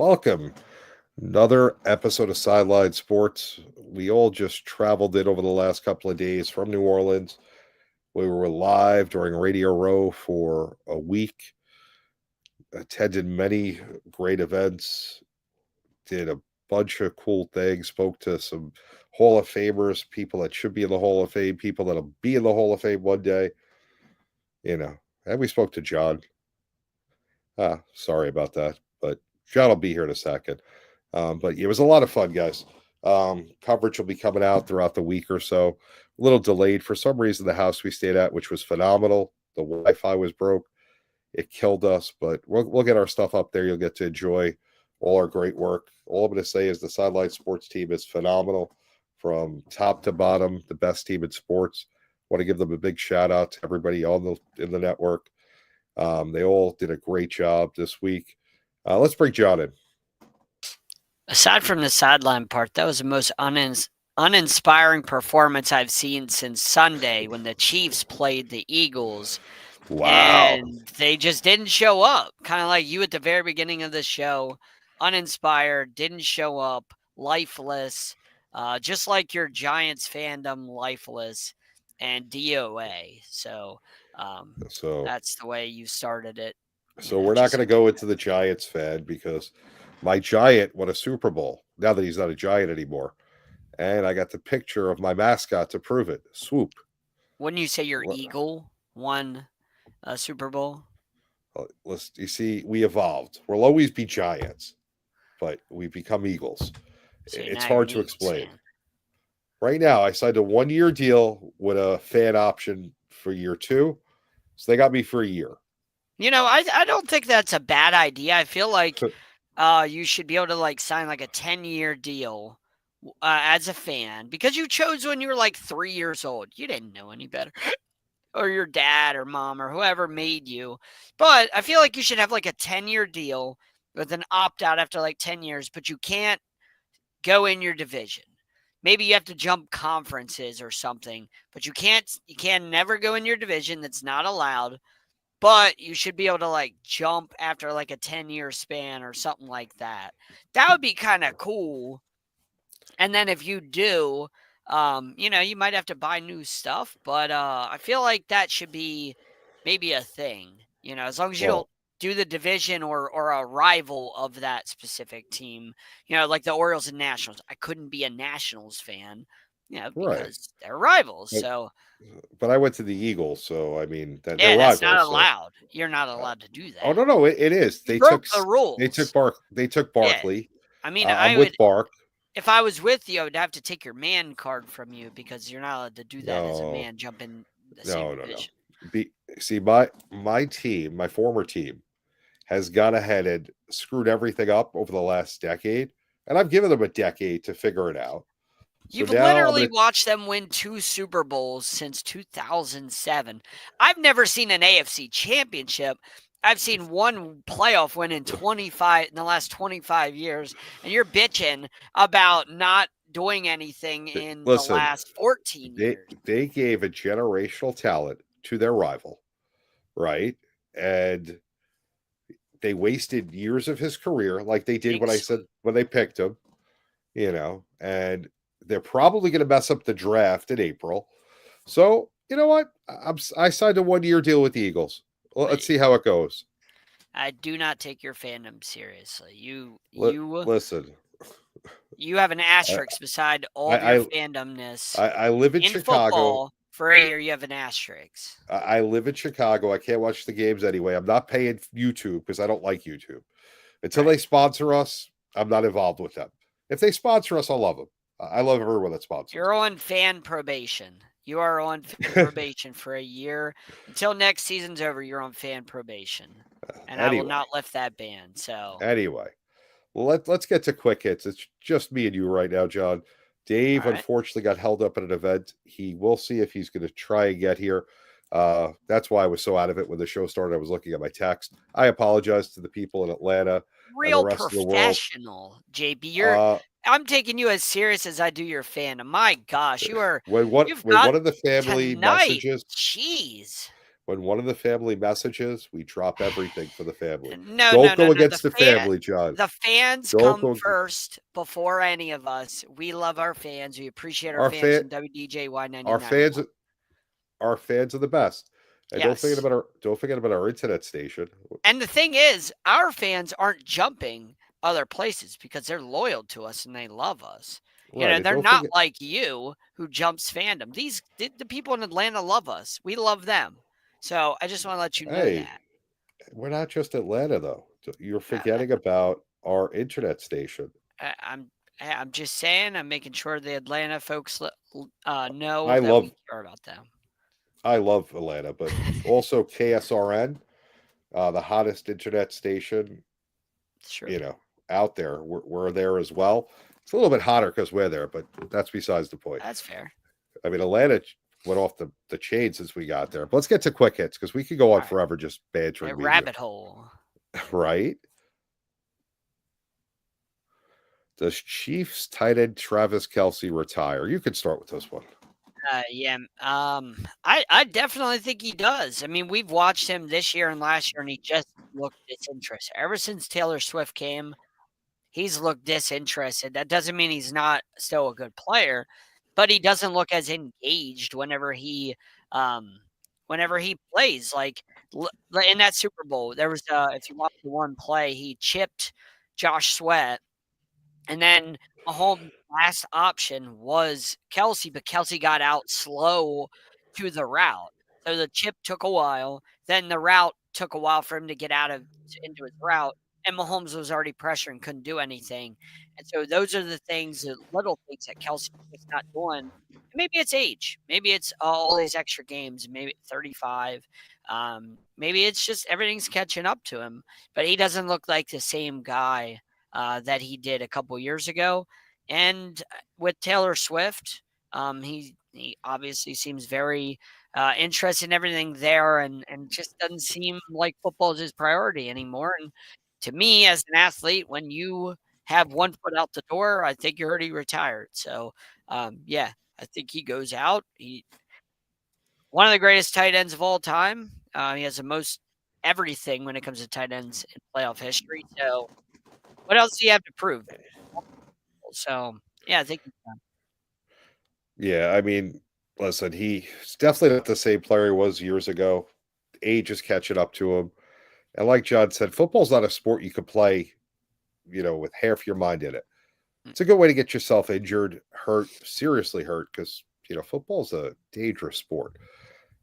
Welcome. Another episode of Sideline Sports. We all just traveled in over the last couple of days from New Orleans. We were live during Radio Row for a week, attended many great events, did a bunch of cool things, spoke to some Hall of Famers, people that should be in the Hall of Fame, people that'll be in the Hall of Fame one day, and we spoke to John. Sorry about that, but John will be here in a second. But it was a lot of fun, guys. Coverage will be coming out throughout the week or so. A little delayed for some reason. The house we stayed at, which was phenomenal, the Wi-Fi was broke. It killed us, but we'll get our stuff up there. You'll get to enjoy all our great work. All I'm going to say is the Sideline Sports team is phenomenal from top to bottom. The best team in sports. Want to give them a big shout out to everybody in the network. They all did a great job this week. Let's bring John in. Aside from the sideline part, that was the most uninspiring performance I've seen since Sunday when the Chiefs played the Eagles. Wow. And they just didn't show up. Kind of like you at the very beginning of the show. Uninspired, didn't show up, lifeless. Just like your Giants fandom, lifeless, and DOA. So that's the way you started it. So we're not going to go into the Giants fan because my Giant won a Super Bowl. Now that he's not a Giant anymore. And I got the picture of my mascot to prove it. Swoop. Wouldn't you say your Eagle won a Super Bowl? You see, we evolved. We'll always be Giants, but we become Eagles. So it's hard to explain. Fan. Right now, I signed a 1-year deal with a fan option for year 2. So they got me for a year. I don't think that's a bad idea. I feel like you should be able to sign a 10-year deal as a fan because you chose when you were 3 years old. You didn't know any better. Or your dad or mom or whoever made you. But I feel like you should have a 10-year deal with an opt-out after 10 years, but you can't go in your division. Maybe you have to jump conferences or something, but you can never go in your division. That's not allowed. But you should be able to jump after a 10-year span or something like that. That would be kind of cool. And then if you do, you might have to buy new stuff, but I feel like that should be maybe a thing, as long as you don't do the division or a rival of that specific team, like the Orioles and Nationals. I couldn't be a Nationals fan, because they're rivals. But I went to the Eagles, so I mean, they're rivals, that's not allowed. You're not allowed to do that. Oh no, it is. They broke the rules. They took Barkley. Yeah. I mean, I'm with Bark. If I was with you, I would have to take your man card from you because you're not allowed to do that as a man. Jump in the same division. See, my team, my former team, has gone ahead and screwed everything up over the last decade, and I've given them a decade to figure it out. You've literally watched them win 2 Super Bowls since 2007. I've never seen an AFC championship. I've seen 1 playoff win in the last 25 years, and you're bitching about not doing anything in the last 14 years. They gave a generational talent to their rival, right? And they wasted years of his career like they did when they picked him, and they're probably going to mess up the draft in April. So, you know what? I signed a 1-year deal with the Eagles. Well, let's see how it goes. I do not take your fandom seriously. You listen. You have an asterisk beside all your fandomness. I live in Chicago. Football, for a year, you have an asterisk. I live in Chicago. I can't watch the games anyway. I'm not paying YouTube because I don't like YouTube. Until they sponsor us, I'm not involved with them. If they sponsor us, I love them. I love everyone that sponsors. You're on fan probation. You are on fan probation for a year. Until next season's over, you're on fan probation. And I will not lift that ban. So anyway, well, let's get to quick hits. It's just me and you right now, John. Dave unfortunately got held up at an event. He will see if he's going to try and get here. That's why I was so out of it when the show started. I was looking at my text. I apologize to the people in Atlanta. Real professional, JB. I'm taking you as serious as I do your fandom. My gosh, you are. When one of the family messages. Jeez. When one of the family messages, we drop everything for the family. No, Don't no, no, go no. against the family, John. The fans Don't come go. first before any of us. We love our fans. We appreciate our Our fans fan, in WDJY our 99.1. fans, our fans are the best. And Yes. don't forget about our internet station. And the thing is, our fans aren't jumping other places because they're loyal to us and they love us. Right, and They're don't not forget. like you who jumps fandom. The people in Atlanta love us. We love them. So I just want to let you know Hey, that. we're not just Atlanta though. You're Uh, forgetting about our internet station. I, I'm I'm just saying. I'm making sure the Atlanta folks know I that we love care about them. I love Atlanta, but also KSRN, the hottest internet station, Sure, you know, out there. We're there as well. It's a little bit hotter because we're there, but that's besides the point. that's fair. I mean, Atlanta went off the chain since we got there. But let's get to quick hits because we could go on All right, forever just bantering me and you, rabbit hole. right? Does Chiefs tight end Travis Kelsey retire? You can start with this one. Yeah. I definitely think he does. I mean, we've watched him this year and last year, and he just looked disinterested. Ever since Taylor Swift came, he's looked disinterested. That doesn't mean he's not still a good player, but he doesn't look as engaged whenever he plays. In that Super Bowl, there was if you watch the one play, he chipped Josh Sweat and then Mahomes' last option was Kelsey, but Kelsey got out slow to the route. So the chip took a while. Then the route took a while for him to get out of into his route. And Mahomes was already pressuring, couldn't do anything. And so those are the things, the little things that Kelsey's just not doing. And maybe it's age. Maybe it's all these extra games. Maybe 35. Maybe it's just everything's catching up to him. But he doesn't look like the same guy that he did a couple years ago. And with Taylor Swift, he obviously seems very interested in everything there, and just doesn't seem like football is his priority anymore. And to me, as an athlete, when you have one foot out the door, I think you're already retired. So, yeah, I think he goes out. He one of the greatest tight ends of all time. He has the most everything when it comes to tight ends in playoff history. So what else do you have to prove? So, yeah, I think he's done. Yeah, I mean, listen, he's definitely not the same player he was years ago. Age is catching up to him. And like John said, football's not a sport you could play, with half your mind in it. Mm, It's a good way to get yourself injured, hurt, seriously hurt, because football's a dangerous sport.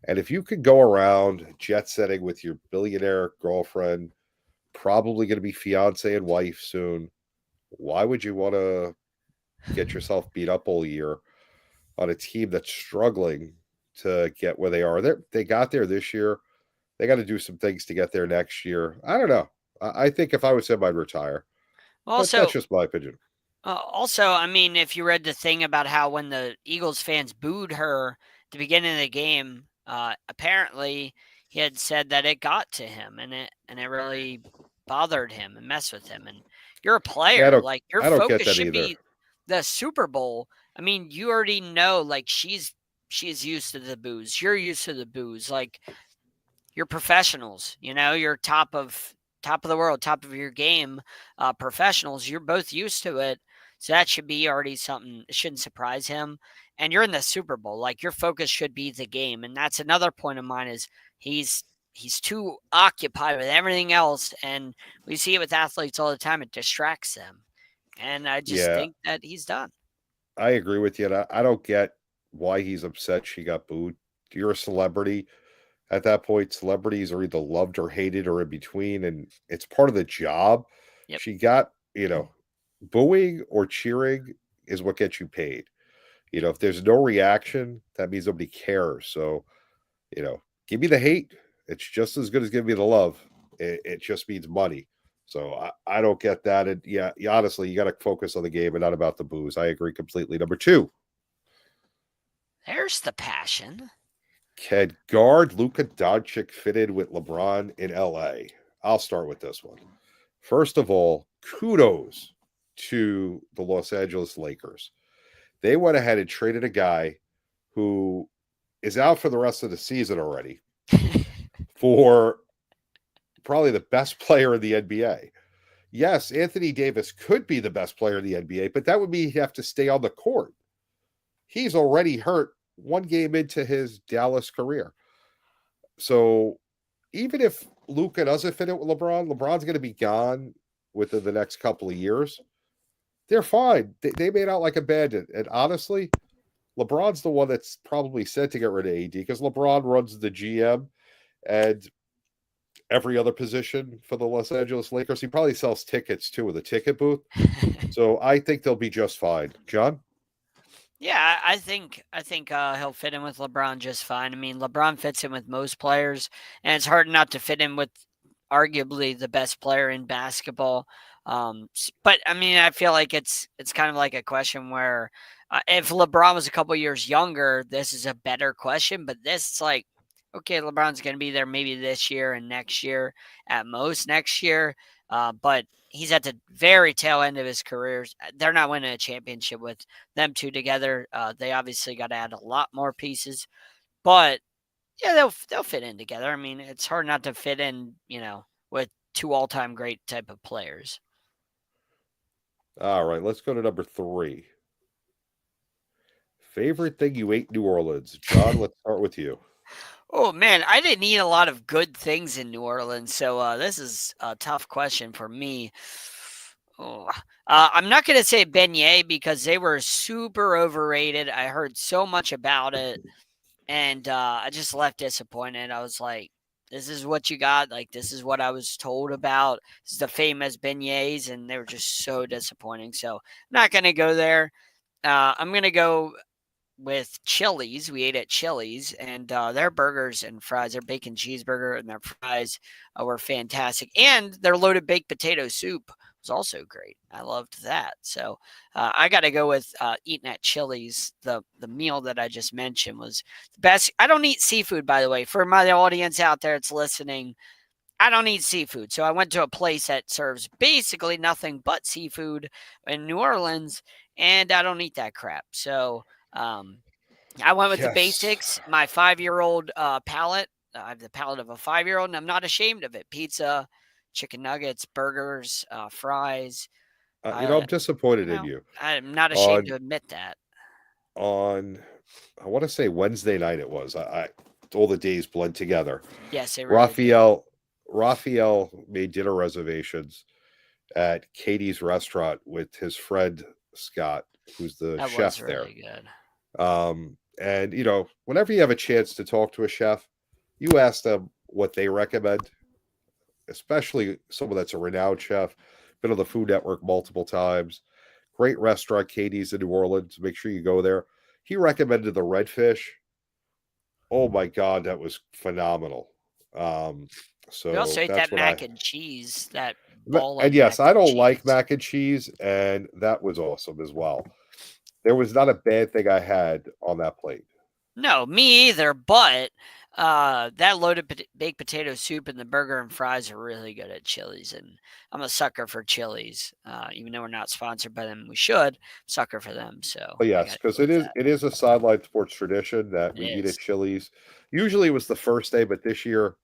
And if you could go around jet setting with your billionaire girlfriend, probably going to be fiance and wife soon, why would you want to get yourself beat up all year on a team that's struggling to get where they are? They got there this year. They got to do some things to get there next year. I don't know. I think if I was him, I'd retire. But that's Also just my opinion. I mean, if you read the thing about how when the Eagles fans booed her at the beginning of the game, apparently he had said that it got to him and it really bothered him and messed with him. And you're a Yeah, player, like your I don't get focus that should either. be the Super Bowl. I mean, you already know like she's used to the booze. You're used to the booze. Like you're professionals. You're top of the world, top of your game, professionals. You're both used to it, so that should be already something. It shouldn't surprise him. And you're in the Super Bowl, like your focus should be the game. And that's another point of mine is he's he's too occupied with everything else, and we see it with athletes all the time. It distracts them, and I just Yeah, think that he's done. I agree with you. And I don't get why he's upset she got booed. You're a celebrity. At that point, celebrities are either loved or hated or in between, and it's part of the job. Yep. She got, booing or cheering is what gets you paid. If there's no reaction, that means nobody cares. So, give me the hate. It's just as good as giving me the love. It just means money. So I don't get that. And yeah, honestly, you got to focus on the game and not about the booze. I agree completely. Number two, There's the passion. can guard Luka Doncic fit in with LeBron in LA? I'll start with this one. First of all, kudos to the Los Angeles Lakers. They went ahead and traded a guy who is out for the rest of the season already. for probably the best player in the NBA. Yes, Anthony Davis could be the best player in the NBA, but that would mean he'd have to stay on the court. He's already hurt one game into his Dallas career. So even if Luka doesn't fit it with LeBron, LeBron's going to be gone within the next couple of years. They're fine. They made out like a bandit. And honestly, LeBron's the one that's probably said to get rid of AD because LeBron runs the GM and every other position for the Los Angeles Lakers. He probably sells tickets too with a ticket booth. So I think they'll be just fine. John? Yeah, I think he'll fit in with LeBron just fine. I mean, LeBron fits in with most players, and it's hard not to fit in with arguably the best player in basketball. But I mean, I feel like it's kind of like a question where if LeBron was a couple years younger, this is a better question. But this is like, okay, LeBron's going to be there maybe this year and next year, at most next year. But he's at the very tail end of his career. They're not winning a championship with them two together. They obviously got to add a lot more pieces, but yeah, they'll fit in together. I mean, it's hard not to fit in, with two all-time great type of players. All right, let's go to number 3. Favorite thing you ate in New Orleans? John, let's start with you. Oh man, I didn't eat a lot of good things in New Orleans, so this is a tough question for me. Oh, I'm not gonna say beignet because they were super overrated. I heard so much about it, and I just left disappointed. I was like, "This is what you got. Like, this is what I was told about. This is the famous beignets," and they were just so disappointing. So, I'm not gonna go there. I'm gonna go with Chili's. We ate at Chili's, and their burgers and fries, their bacon cheeseburger and their fries were fantastic. And their loaded baked potato soup was also great. I loved that. So I got to go with eating at Chili's. The meal that I just mentioned was the best. I don't eat seafood, by the way. For my audience out there that's listening, I don't eat seafood. So I went to a place that serves basically nothing but seafood in New Orleans, and I don't eat that crap. So um, I went with the Yes. basics. My 5-year-old palate. I have the palate of a 5-year-old, and I'm not ashamed of it. Pizza, chicken nuggets, burgers, fries. I'm I, disappointed in you. I'm not ashamed On to admit that. on I want to say Wednesday night it was. I all the days blend together. Yes, they really do. Raphael made dinner reservations at Katie's restaurant with his friend Scott, who's the That was chef there. really good. And whenever you have a chance to talk to a chef, you ask them what they recommend, especially someone that's a renowned chef, been on the Food Network multiple times. Great restaurant, Katie's in New Orleans. Make sure you go there. He recommended the redfish. Oh my god, that was phenomenal. Um, We also so ate that's that what I mac and cheese, that ball and of yes, mac I and don't like cheese. mac and cheese, and that was awesome as well. There was not a bad thing I had on that plate. No, me either. But that loaded baked potato soup and the burger and fries are really good at Chili's, and I'm a sucker for Chili's. Even though we're not sponsored by them, we should sucker for them. So But I yes, got to because go with that. it is a sideline sports tradition that It we eat at is. Chili's. Usually it was the first day, but this year,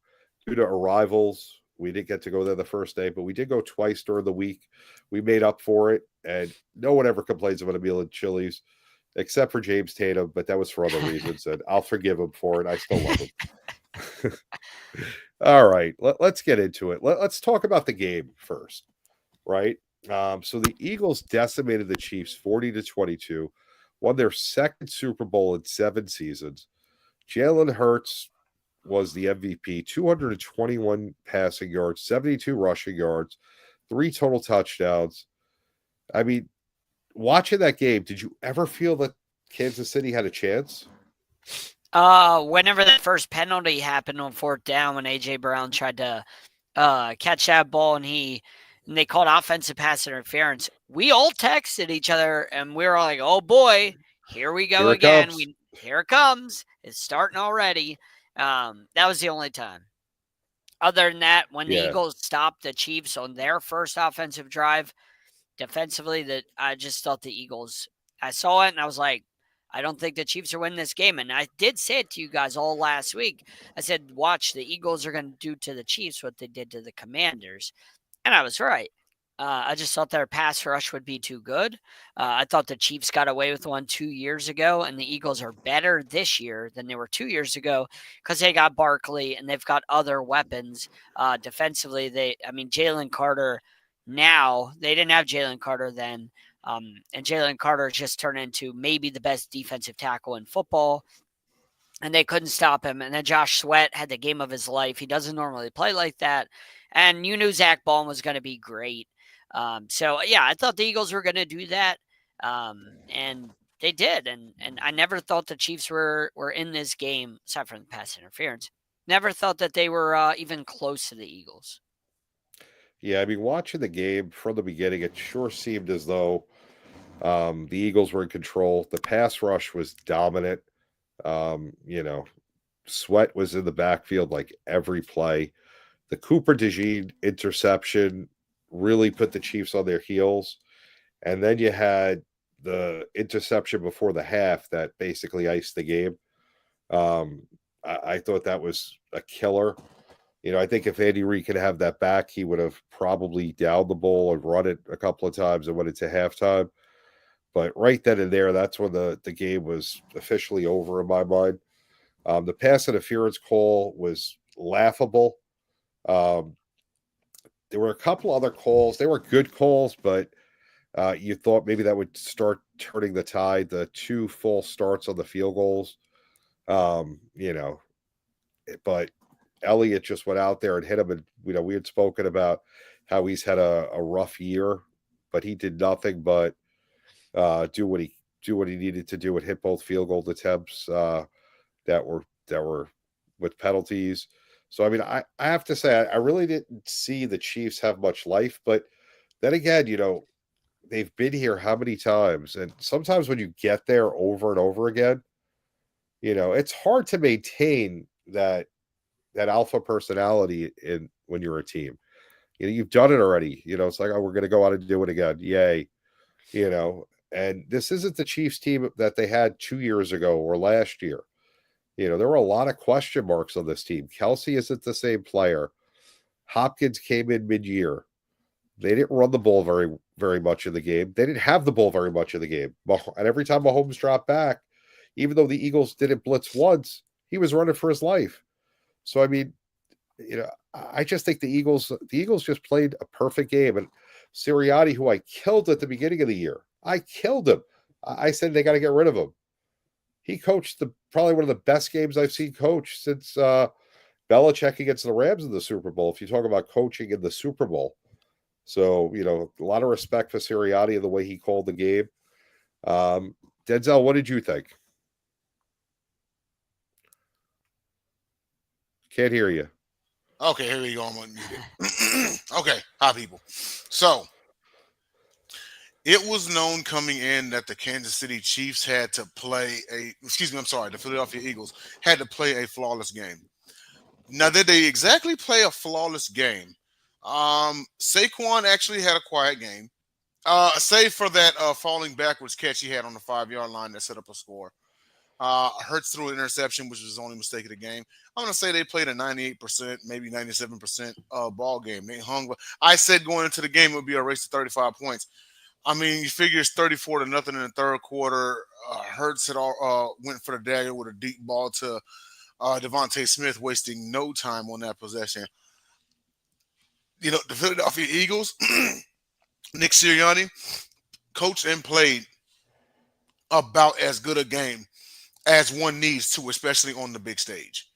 due to arrivals, we didn't get to go there the first day, but we did go twice during the week. We made up for it, and no one ever complains about a meal at Chili's, except for James Tatum, but that was for other reasons, and I'll forgive him for it. I still love him. All right, let's get into it. Let's talk about the game first, right? So the Eagles decimated the Chiefs 40-22, won their second Super Bowl in 7 seasons. Jalen Hurts was the MVP, 221 passing yards, 72 rushing yards, 3 total touchdowns. I mean, watching that game, did you ever feel that Kansas City had a chance? Whenever that first penalty happened on fourth down, when AJ Brown tried to catch that ball, and they called offensive pass interference, we all texted each other, and we were all like, "Oh boy, here we go Here it again. comes. Here it comes. It's starting already." That was the only time. Other than that, when the Yeah. Eagles stopped the Chiefs on their first offensive drive defensively, that I just thought the Eagles. I saw it and I was like, I don't think the Chiefs are winning this game. And I did say it to you guys all last week. I said, watch, the Eagles are going to do to the Chiefs what they did to the Commanders. And I was right. I just thought their pass rush would be too good. I thought the Chiefs got away with one 2 years ago, and the Eagles are better this year than they were 2 years ago because they got Barkley and they've got other weapons. Defensively, Jalen Carter now, they didn't have Jalen Carter then. And Jalen Carter just turned into maybe the best defensive tackle in football, and they couldn't stop him. And then Josh Sweat had the game of his life. He doesn't normally play like that. And you knew Zach Baldwin was going to be great. I thought the Eagles were going to do that. And they did. And I never thought the Chiefs were in this game, aside from the pass interference. Never thought that they were even close to the Eagles. Yeah, I mean, watching the game from the beginning, it sure seemed as though the Eagles were in control. The pass rush was dominant. Sweat was in the backfield like every play. The Cooper DeJean interception really put the Chiefs on their heels. And then you had the interception before the half that basically iced the game. I thought that was a killer. I think if Andy Reid could have that back, he would have probably downed the ball and run it a couple of times and went into halftime. But right then and there, that's when the game was officially over in my mind. The pass interference call was laughable. Um, there were a couple other calls. They were good calls, but you thought maybe that would start turning the tide. The 2 false starts on the field goals, but Elliott just went out there and hit him. And, we had spoken about how he's had a rough year, but he did nothing but do what he needed to do and hit both field goal attempts that were with penalties. So, I mean, I have to say, I really didn't see the Chiefs have much life. But then again, they've been here how many times? And sometimes when you get there over and over again, it's hard to maintain that alpha personality when you're a team. You've done it already. It's like, oh, we're going to go out and do it again. Yay. And this isn't the Chiefs team that they had 2 years ago or last year. There were a lot of question marks on this team. Kelsey isn't the same player. Hopkins came in mid-year. They didn't run the ball very, very much in the game. They didn't have the ball very much in the game. And every time Mahomes dropped back, even though the Eagles didn't blitz once, he was running for his life. So, I mean, I just think the Eagles just played a perfect game. And Sirianni, who I killed at the beginning of the year, I killed him. I said they got to get rid of him. He coached probably one of the best games I've seen coach since Belichick against the Rams in the Super Bowl, if you talk about coaching in the Super Bowl. So, a lot of respect for Sirianni and the way he called the game. Denzel, what did you think? Can't hear you. Okay, here we go. I'm unmuted. Okay, hi, people. So, it was known coming in that the Kansas City Chiefs had to play the Philadelphia Eagles had to play a flawless game. Now, did they exactly play a flawless game? Saquon actually had a quiet game, save for that falling backwards catch he had on the 5-yard line that set up a score. Hurts threw an interception, which was his only mistake of the game. I'm going to say they played a 98%, maybe 97% ball game. They hung. I said going into the game it would be a race to 35 points. I mean, you figure it's 34-0 in the third quarter. Hurts had all went for the dagger with a deep ball to Devontae Smith, wasting no time on that possession. The Philadelphia Eagles, Nick Sirianni, coached and played about as good a game as one needs to, especially on the big stage.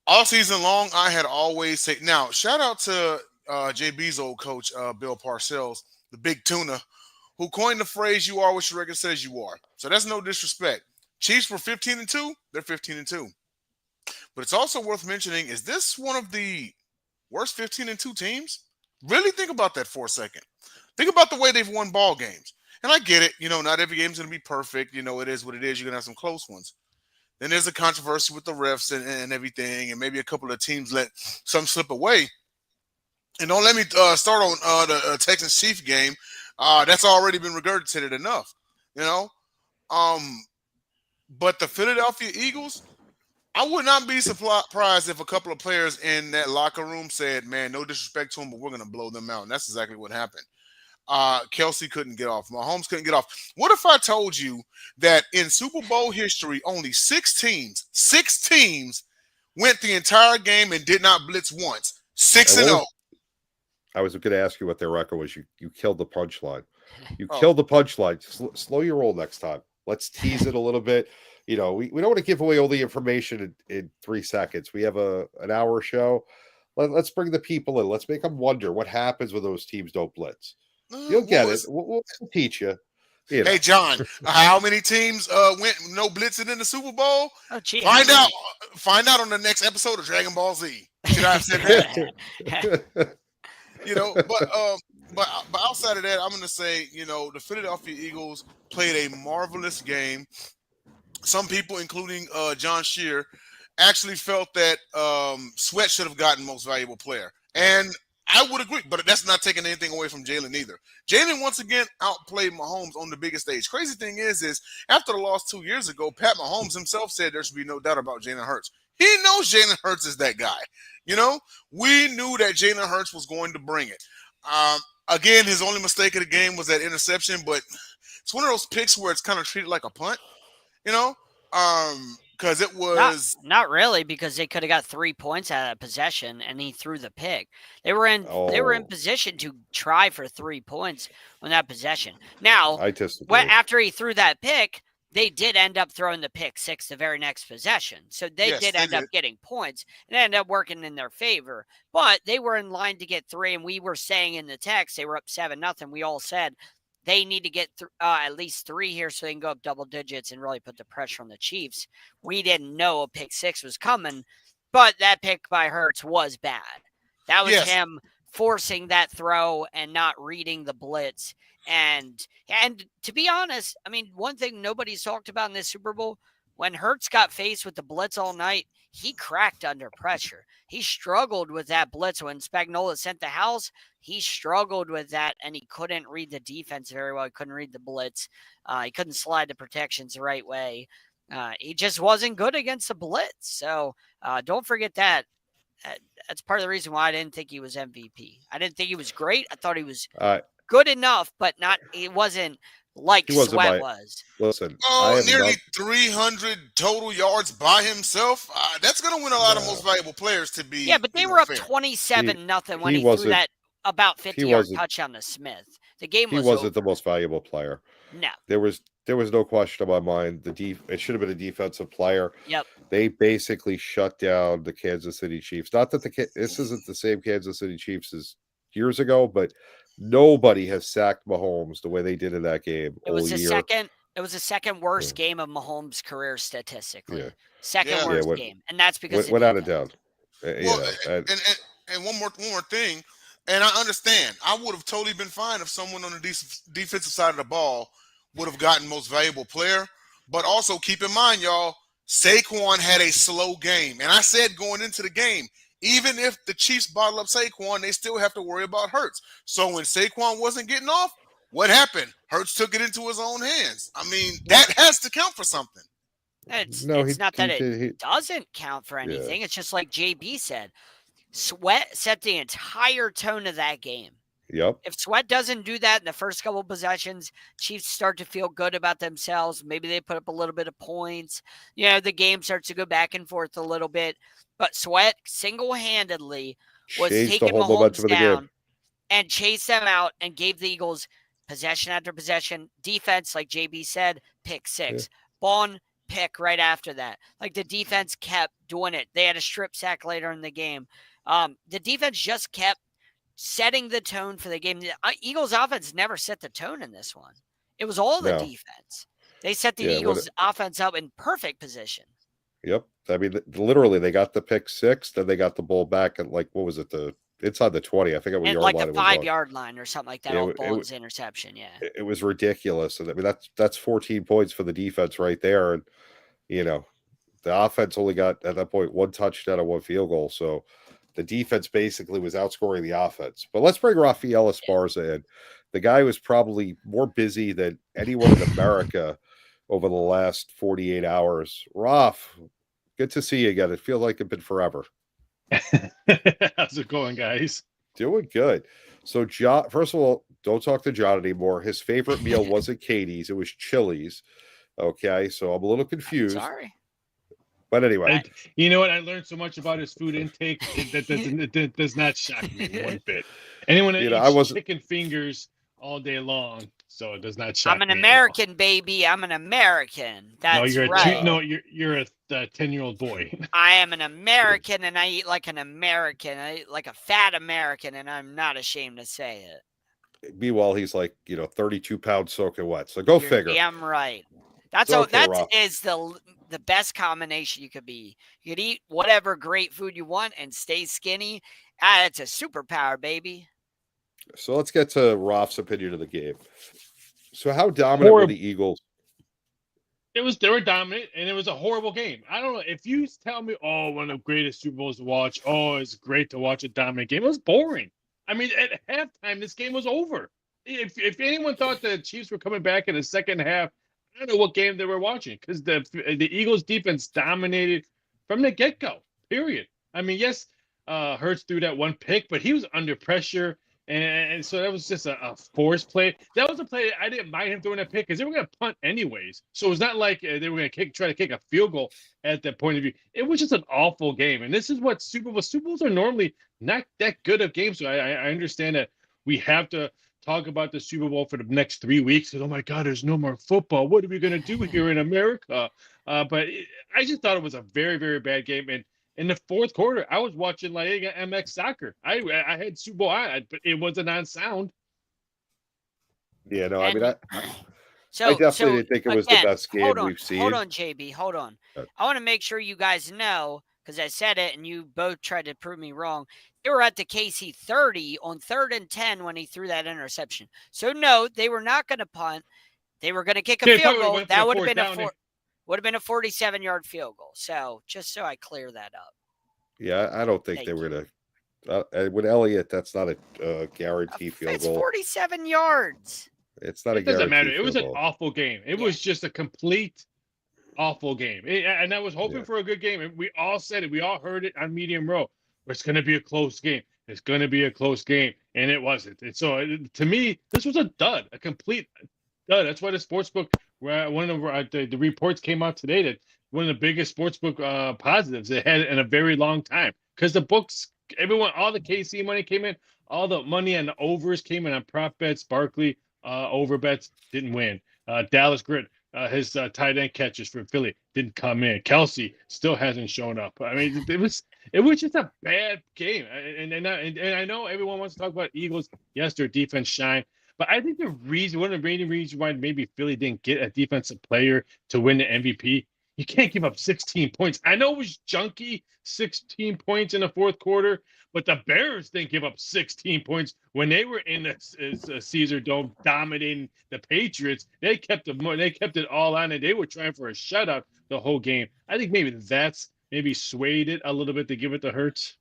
All season long, I had always said, now, shout out to JB's old coach, Bill Parcells, the big tuna, who coined the phrase, you are what your record says you are. So that's no disrespect. Chiefs were 15-2. They're 15-2. But it's also worth mentioning, is this one of the worst 15-2 teams? Really think about that for a second. Think about the way they've won ball games. And I get it. Not every game's going to be perfect. It is what it is. You're going to have some close ones. Then there's a controversy with the refs and everything, and maybe a couple of teams let some slip away. And don't let me start on the Texans-Chiefs game. That's already been regurgitated enough. But the Philadelphia Eagles, I would not be surprised if a couple of players in that locker room said, "Man, no disrespect to them, but we're going to blow them out." And that's exactly what happened. Kelsey couldn't get off. Mahomes couldn't get off. What if I told you that in Super Bowl history, only six teams went the entire game and did not blitz once? 6-0. I was going to ask you what their record was. You killed the punchline. You Oh. killed the punchline. Slow your roll next time. Let's tease it a little bit. We don't want to give away all the information in 3 seconds. We have an hour show. Let's bring the people in. Let's make them wonder what happens when those teams don't blitz. You'll get it. We'll teach you. Hey, John, how many teams went no blitzing in the Super Bowl? Oh, gee, Find out on the next episode of Dragon Ball Z. Should I have said that? But outside of that, I'm going to say, the Philadelphia Eagles played a marvelous game. Some people, including John Shear, actually felt that Sweat should have gotten most valuable player. And I would agree, but that's not taking anything away from Jalen either. Jalen once again outplayed Mahomes on the biggest stage. Crazy thing is after the loss 2 years ago, Pat Mahomes himself said there should be no doubt about Jalen Hurts. He knows Jalen Hurts is that guy. We knew that Jalen Hurts was going to bring it. Again, his only mistake of the game was that interception, but it's one of those picks where it's kind of treated like a punt, because it was not really, because they could have got 3 points out of that possession, and he threw the pick. They were in position to try for 3 points on that possession. Now, after he threw that pick, they did end up throwing the pick six the very next possession. So they did end up getting points, and it ended up working in their favor. But they were in line to get 3, and we were saying in the text they were up 7-0. We all said they need to get at least 3 here so they can go up double digits and really put the pressure on the Chiefs. We didn't know a pick 6 was coming, but that pick by Hurts was bad. That was him forcing that throw and not reading the blitz. And to be honest, I mean, one thing nobody's talked about in this Super Bowl, when Hurts got faced with the blitz all night, he cracked under pressure. He struggled with that blitz. When Spagnuolo sent the house, he struggled with that, and he couldn't read the defense very well. He couldn't read the blitz. He couldn't slide the protections the right way. He just wasn't good against the blitz. So don't forget that. That's part of the reason why I didn't think he was MVP. I didn't think he was great. I thought he was good enough, but it wasn't like Sweat was. Listen, nearly 300 total yards by himself. That's going to win a lot of most valuable players to be. Yeah, but they were up 27-0 when he threw that about 50-yard touchdown to Smith. The game was wasn't the most valuable player. No. There was no question in my mind. It should have been a defensive player. Yep. They basically shut down the Kansas City Chiefs. Not that this isn't the same Kansas City Chiefs as years ago, but nobody has sacked Mahomes the way they did in that game all year. It was the second worst game of Mahomes' career statistically. Yeah. Second worst game, and that's because without a doubt. And one more thing, and I understand. I would have totally been fine if someone on the defensive side of the ball would have gotten most valuable player. But also keep in mind, y'all, Saquon had a slow game, and I said going into the game, even if the Chiefs bottle up Saquon, they still have to worry about Hurts. So when Saquon wasn't getting off, what happened? Hurts took it into his own hands. I mean, that has to count for something. It's not that it doesn't count for anything. Yeah. It's just like JB said. Sweat set the entire tone of that game. Yep. If Sweat doesn't do that in the first couple of possessions, Chiefs start to feel good about themselves. Maybe they put up a little bit of points. The game starts to go back and forth a little bit. But Sweat single-handedly was taking Mahomes down and chased them out and gave the Eagles possession after possession. Defense, like JB said, pick 6. Yeah. Bond pick right after that. Like the defense kept doing it. They had a strip sack later in the game. The defense just kept setting the tone for the game. The Eagles offense never set the tone in this one. It was all the defense. They set the Eagles offense up in perfect position. Yep. I mean, literally, they got the pick 6, then they got the ball back at what was it? Inside the 20. I think it was like the 5-yard line or something like that. All ball's interception. Yeah. It was ridiculous. And I mean, that's 14 points for the defense right there. And, the offense only got at that point 1 touchdown and 1 field goal. So the defense basically was outscoring the offense. But let's bring Rafael Esparza in. The guy was probably more busy than anyone in America over the last 48 hours. Ralph, good to see you again. It feels like it's been forever. How's it going, guys? Doing good. So, John, first of all, don't talk to John anymore. His favorite meal wasn't Katie's, it was Chili's. Okay, so I'm a little confused. Sorry. But anyway, you know what? I learned so much about his food intake that does not shock me one bit. Anyone that eats chicken fingers all day long, so it does not shock me. I'm an American, baby. I'm an American. That's right. You're a 10-year-old boy. I am an American, and I eat like an American. I eat like a fat American, and I'm not ashamed to say it. Meanwhile, he's like 32 pounds soaking wet. So go figure. Damn right. That's that is the best combination you could be. You could eat whatever great food you want and stay skinny. It's a superpower, baby. So let's get to Ralph's opinion of the game. So how dominant were the Eagles? They were dominant, and it was a horrible game. I don't know if you tell me, one of the greatest Super Bowls to watch. Oh, it's great to watch a dominant game. It was boring. I mean, at halftime, this game was over. If anyone thought the Chiefs were coming back in the second half, I don't know what game they were watching, because the Eagles defense dominated from the get-go, period. I mean, yes, Hurts threw that one pick, but he was under pressure, and so that was just a forced play. That was a play I didn't mind him throwing that pick, because they were going to punt anyways. So it's not like they were going to try to kick a field goal at that point of view. It was just an awful game, and this is what Super Bowls are normally not that good of games. So I understand that we have to talk about the Super Bowl for the next 3 weeks. And, oh my God, there's no more football. What are we going to do here in America? But I just thought it was a very, very bad game. And in the fourth quarter, I was watching La Liga MX soccer. I had Super Bowl on, but it wasn't on sound. Yeah, no, I mean, I definitely didn't think it was the best game we've seen. Hold on, JB. Hold on. I want to make sure you guys know, because I said it and you both tried to prove me wrong. They were at the KC 30 on 3rd and 10 when he threw that interception. So no, they were not going to punt. They were going to kick a field goal. That would have been a 47-yard field goal. So just so I clear that up. Yeah, I don't think they were going to. With Elliott, that's not a guarantee field goal. It's 47 yards. It's not a guarantee. It doesn't matter. It was an awful game. It was just a complete awful game. And I was hoping for a good game. And we all said it. We all heard it on Medium Row. It's going to be a close game. It's going to be a close game. And it wasn't. And so, to me, this was a dud, a complete dud. That's why the sportsbook, one of the reports came out today that one of the biggest sportsbook positives they had in a very long time. Because the books, all the KC money came in, all the money on the overs came in on prop bets. Barkley over bets didn't win. Dallas Grit, his tight end catches for Philly didn't come in. Kelsey still hasn't shown up. I mean, it was just a bad game. And I know everyone wants to talk about Eagles. Yes, their defense shined. But I think one of the main reasons why maybe Philly didn't get a defensive player to win the MVP, you can't give up 16 points. I know it was junky, 16 points in the fourth quarter, but the Bears didn't give up 16 points when they were in the Caesar Dome dominating the Patriots. They kept it all on, and they were trying for a shutout the whole game. I think maybe that's swayed it a little bit to give it to Hurts.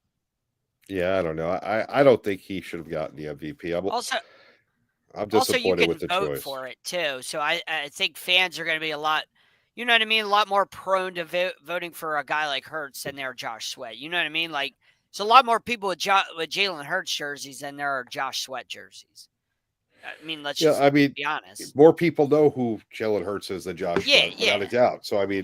Yeah, I don't know. I don't think he should have gotten the MVP. I'm disappointed with the choice. Also, you can vote for it too. So I think fans are going to be a lot, you know what I mean, a lot more prone to voting for a guy like Hurts than they are Josh Sweat. You know what I mean? Like, there's a lot more people with Jalen Hurts jerseys than there are Josh Sweat jerseys. I mean, let's just be honest. More people know who Jalen Hurts is than Josh Sweat, without a doubt. So, I mean,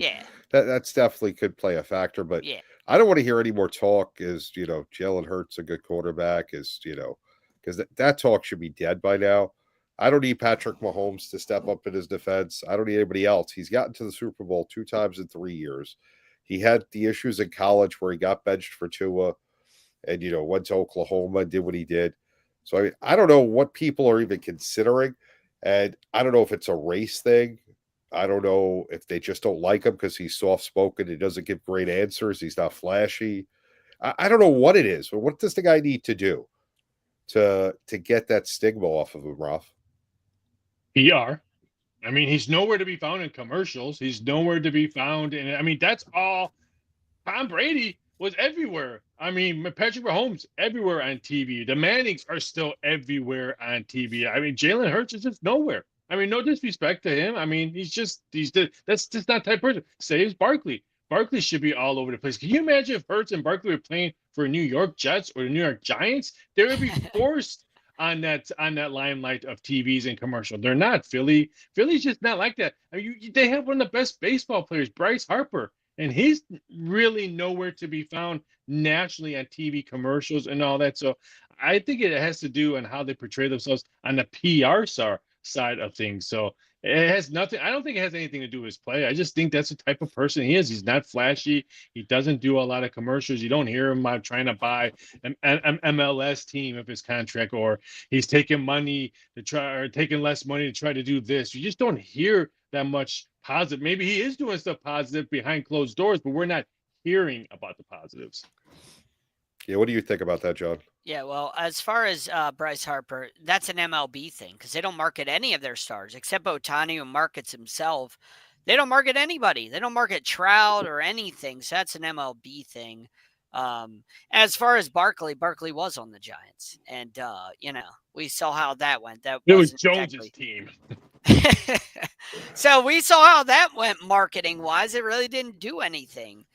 that's definitely could play a factor. But I don't want to hear any more talk is, Jalen Hurts a good quarterback is, because that talk should be dead by now. I don't need Patrick Mahomes to step up in his defense. I don't need anybody else. He's gotten to the Super Bowl 2 times in 3 years. He had the issues in college where he got benched for Tua and, went to Oklahoma and did what he did. So, I mean, I don't know what people are even considering. And I don't know if it's a race thing. I don't know if they just don't like him because he's soft-spoken. He doesn't give great answers. He's not flashy. I don't know what it is. But what does the guy need to do to get that stigma off of him, Ralph? PR. I mean, he's nowhere to be found in commercials. He's nowhere to be found that's all. Tom Brady was everywhere. I mean, Patrick Mahomes everywhere on TV. The Mannings are still everywhere on TV. I mean, Jalen Hurts is just nowhere. I mean, no disrespect to him. I mean, that's just not type of person. Saves Barkley. Barkley should be all over the place. Can you imagine if Hurts and Barkley were playing for New York Jets or the New York Giants? They would be forced on that limelight of TVs and commercial. They're not. Philly's just not like that. I mean, they have one of the best baseball players, Bryce Harper, and he's really nowhere to be found nationally on TV commercials and all that. So I think it has to do on how they portray themselves on the PR side of things. So it has nothing. I don't think it has anything to do with his play. I just think that's the type of person he is. He's not flashy. He doesn't do a lot of commercials. You don't hear him trying to buy an MLS team of his contract, or he's taking money to try, or taking less money to try to do this. You just don't hear that much positive. Maybe he is doing stuff positive behind closed doors, but we're not hearing about the positives. Yeah, what do you think about that, John? Yeah, well, as far as Bryce Harper, that's an MLB thing because they don't market any of their stars except Ohtani, who markets himself. They don't market anybody. They don't market Trout or anything. So that's an MLB thing. As far as Barkley was on the Giants, and we saw how that went. That It was wasn't Jones's exactly... team. So we saw how that went marketing wise. It really didn't do anything.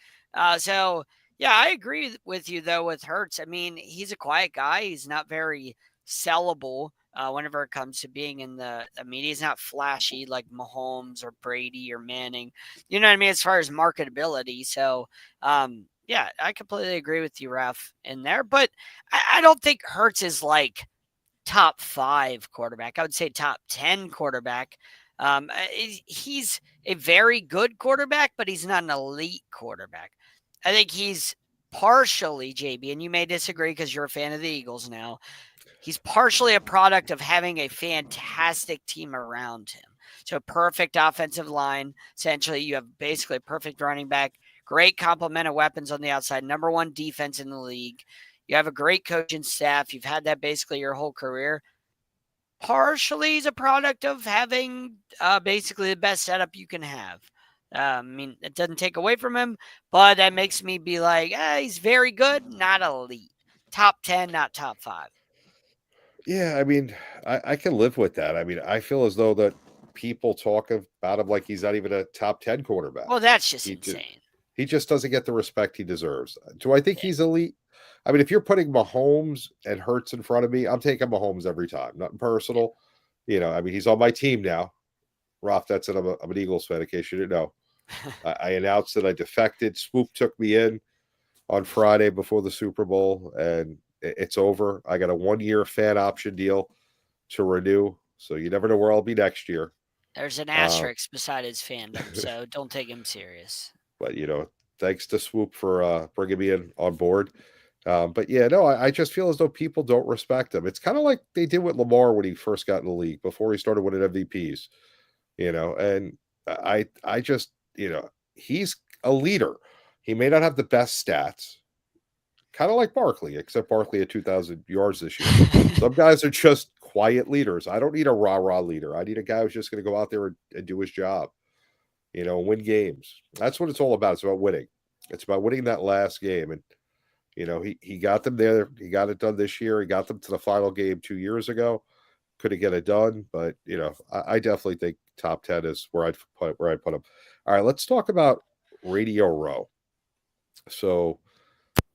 Yeah, I agree with you, though, with Hurts. I mean, he's a quiet guy. He's not very sellable whenever it comes to being in the media. He's not flashy like Mahomes or Brady or Manning. You know what I mean? As far as marketability. So, yeah, I completely agree with you, Raf, in there. But I don't think Hurts is like top 5 quarterback. I would say top 10 quarterback. He's a very good quarterback, but he's not an elite quarterback. I think he's partially, JB, and you may disagree because you're a fan of the Eagles now. He's partially a product of having a fantastic team around him. So perfect offensive line. Essentially, you have basically a perfect running back, great complement of weapons on the outside, number 1 defense in the league. You have a great coaching staff. You've had that basically your whole career. Partially, he's a product of having basically the best setup you can have. I mean, it doesn't take away from him, but that makes me be like, he's very good, not elite. Top 10, not top 5. Yeah, I mean, I can live with that. I mean, I feel as though that people talk about him like he's not even a top 10 quarterback. Well, that's just insane. He just doesn't get the respect he deserves. Do I think he's elite? I mean, if you're putting Mahomes and Hurts in front of me, I'm taking Mahomes every time. Nothing personal. I mean, he's on my team now. Roth, that's it. I'm an Eagles fan, in case you didn't know. I announced that I defected. Swoop took me in on Friday before the Super Bowl, and it's over. I got a 1-year fan option deal to renew, so you never know where I'll be next year. There's an asterisk beside his fandom, so don't take him serious. But, thanks to Swoop for bringing me in on board. But yeah, no, I just feel as though people don't respect him. It's kind of like they did with Lamar when he first got in the league before he started winning MVPs, and I just, he's a leader. He may not have the best stats, kind of like Barkley, except Barkley had 2,000 yards this year. Some guys are just quiet leaders. I don't need a rah-rah leader. I need a guy who's just going to go out there and do his job, win games. That's what it's all about. It's about winning. It's about winning that last game. And, he got them there. He got it done this year. He got them to the final game 2 years ago. Couldn't get it done. But, I definitely think top 10 is where I'd put him. All right, let's talk about Radio Row. So,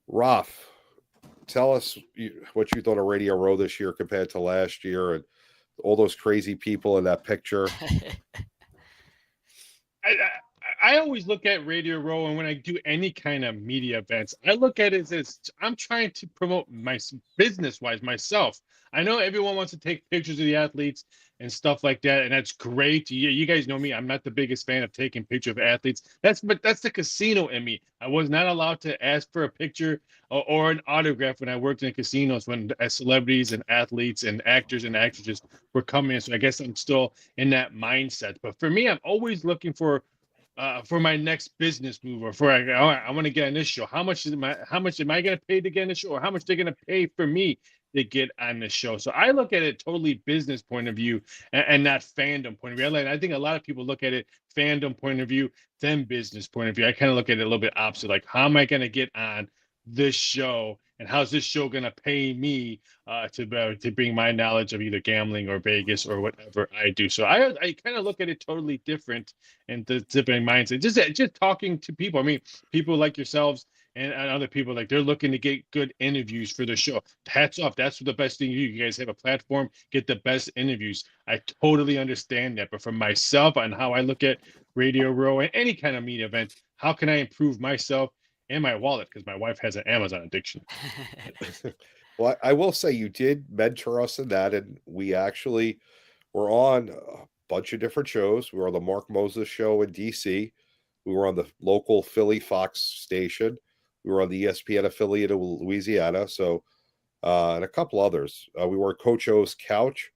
Raf, tell us what you thought of Radio Row this year compared to last year and all those crazy people in that picture. I always look at Radio Row, and when I do any kind of media events, I look at it as I'm trying to promote my business-wise myself. I know everyone wants to take pictures of the athletes and stuff like that, and that's great. You guys know me; I'm not the biggest fan of taking pictures of athletes. But that's the casino in me. I was not allowed to ask for a picture or an autograph when I worked in casinos when celebrities and athletes and actors and actresses were coming in. So I guess I'm still in that mindset. But for me, I'm always looking for my next business move, or for I want to get on this show. How much am I going to pay to get on the show, or how much they're going to pay for me to get on the show? So I look at it totally business point of view and not fandom point of view. I think a lot of people look at it fandom point of view, then business point of view. I kind of look at it a little bit opposite. Like, how am I going to get on this show, and how's this show gonna pay me to bring my knowledge of either gambling or Vegas or whatever I do. So I kind of look at it totally different and the different mindset. Just talking to people. I mean, people like yourselves and other people, like, they're looking to get good interviews for the show. Hats off. That's the best thing you do. You guys have a platform, get the best interviews. I totally understand that. But for myself and how I look at Radio Row and any kind of media event, how can I improve myself and my wallet? Because my wife has an Amazon addiction. Well, I will say you did mentor us in that, and we actually were on a bunch of different shows. We were on the Mark Moses show in DC. We were on the local Philly Fox station. We were on the ESPN affiliate of Louisiana. So, and a couple others. We were Coach O's Couch,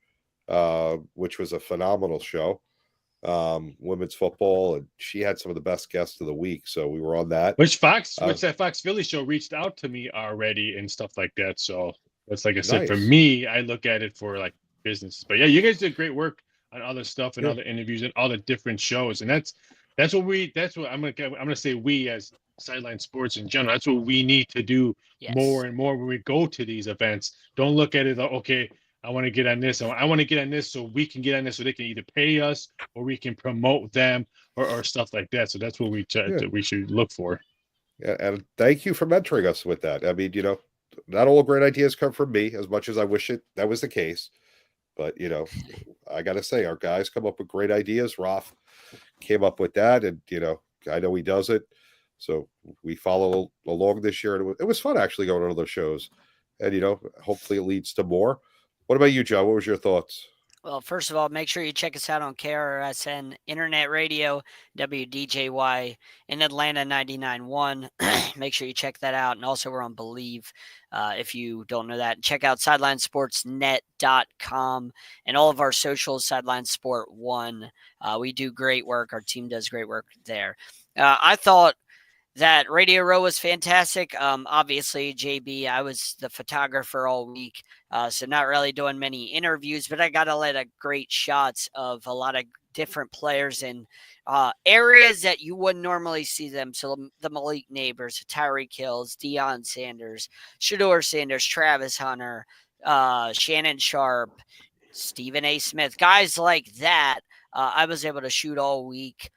which was a phenomenal show. Women's football, and she had some of the best guests of the week. So we were on that. Which that Fox Philly show reached out to me already and stuff like that. So that's, like I said, for Nice. me, I look at it for like business. But yeah, you guys did great work on other stuff and Yeah. other interviews and all the different shows. And that's what I'm gonna say, we as Sideline Sports in general, that's what we need to do Yes. more and more when we go to these events. Don't look at it like, okay, I want to get on this. I want to get on this so we can get on this, so they can either pay us or we can promote them or stuff like that. So that's what we should look for. Yeah, and thank you for mentoring us with that. I mean, not all great ideas come from me, as much as I wish that was the case. But I got to say, our guys come up with great ideas. Roth came up with that, and I know he does it. So we follow along this year, and it was fun actually going to those shows. And hopefully it leads to more. What about you, Joe? What was your thoughts? Well, first of all, make sure you check us out on KRSN Internet Radio, WDJY in Atlanta 99.1. Make sure you check that out. And also we're on Believe if you don't know that. Check out sidelinesportsnet.com and all of our socials, Sideline Sport 1. We do great work. Our team does great work there. I thought that Radio Row was fantastic. Obviously, JB, I was the photographer all week, so not really doing many interviews, but I got a lot of great shots of a lot of different players in areas that you wouldn't normally see them. So the Malik Neighbors, Tyreek Hills, Deion Sanders, Shador Sanders, Travis Hunter, Shannon Sharp, Stephen A. Smith, guys like that. I was able to shoot all week.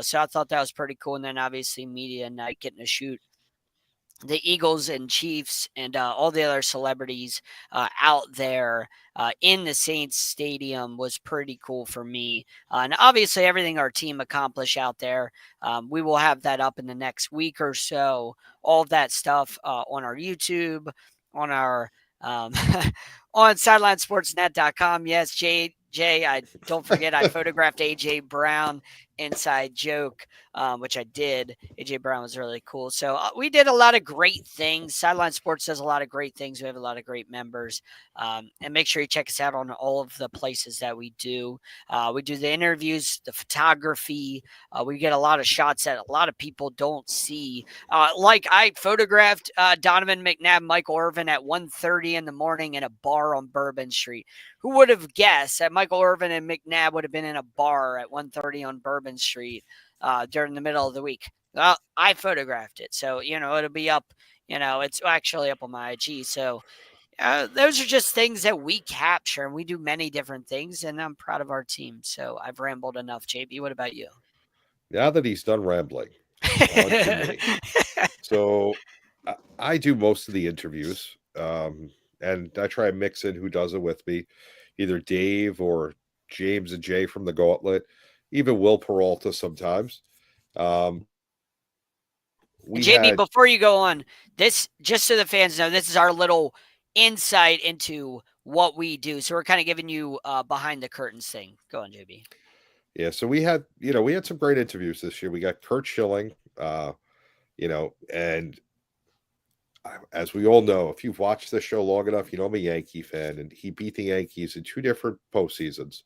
So I thought that was pretty cool. And then obviously media night, getting to shoot the Eagles and Chiefs and all the other celebrities out there in the Saints Stadium was pretty cool for me. And obviously everything our team accomplished out there, we will have that up in the next week or so. All of that stuff on our YouTube, on our on sidelinesportsnet.com. Yes, Jay, I don't forget I photographed AJ Brown inside joke, which I did. AJ Brown was really cool. So we did a lot of great things. Sideline Sports does a lot of great things. We have a lot of great members. And make sure you check us out on all of the places that we do. We do the interviews, the photography. We get a lot of shots that a lot of people don't see. Like I photographed Donovan McNabb, Michael Irvin at 1:30 in the morning in a bar on Bourbon Street. Who would have guessed that Michael Irvin and McNabb would have been in a bar at 1:30 on Bourbon Street during the middle of the week? Well, I photographed it. So, it'll be up, it's actually up on my IG. So those are just things that we capture, and we do many different things, and I'm proud of our team. So I've rambled enough. JB, what about you? Now that he's done rambling, on to me. So I do most of the interviews. And I try and mix in who does it with me, either Dave or James and Jay from the Gauntlet, even Will Peralta sometimes. JB, before you go on, this, just so the fans know, this is our little insight into what we do. So we're kind of giving you behind the curtains thing. Go on, JB. Yeah, so we had some great interviews this year. We got Kurt Schilling, and as we all know, if you've watched this show long enough, I'm a Yankee fan, and he beat the Yankees in two different postseasons,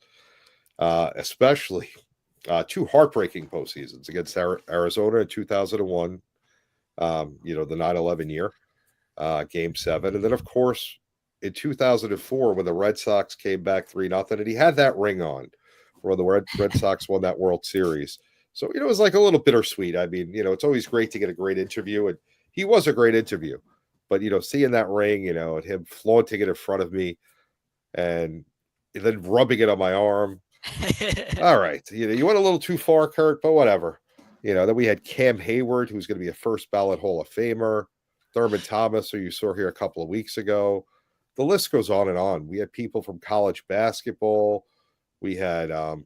especially two heartbreaking postseasons against Arizona in 2001, the 9/11 year, Game 7. And then, of course, in 2004, when the Red Sox came back 3-0, and he had that ring on when the Red Sox won that World Series. So, it was like a little bittersweet. I mean, it's always great to get a great interview, and he was a great interview. But seeing that ring, and him flaunting it in front of me, and then rubbing it on my arm. All right, you went a little too far, Kurt, but whatever. Then we had Cam Hayward, who's going to be a first ballot Hall of Famer. Thurman Thomas, who you saw here a couple of weeks ago. The list goes on and on. We had people from college basketball. We had, one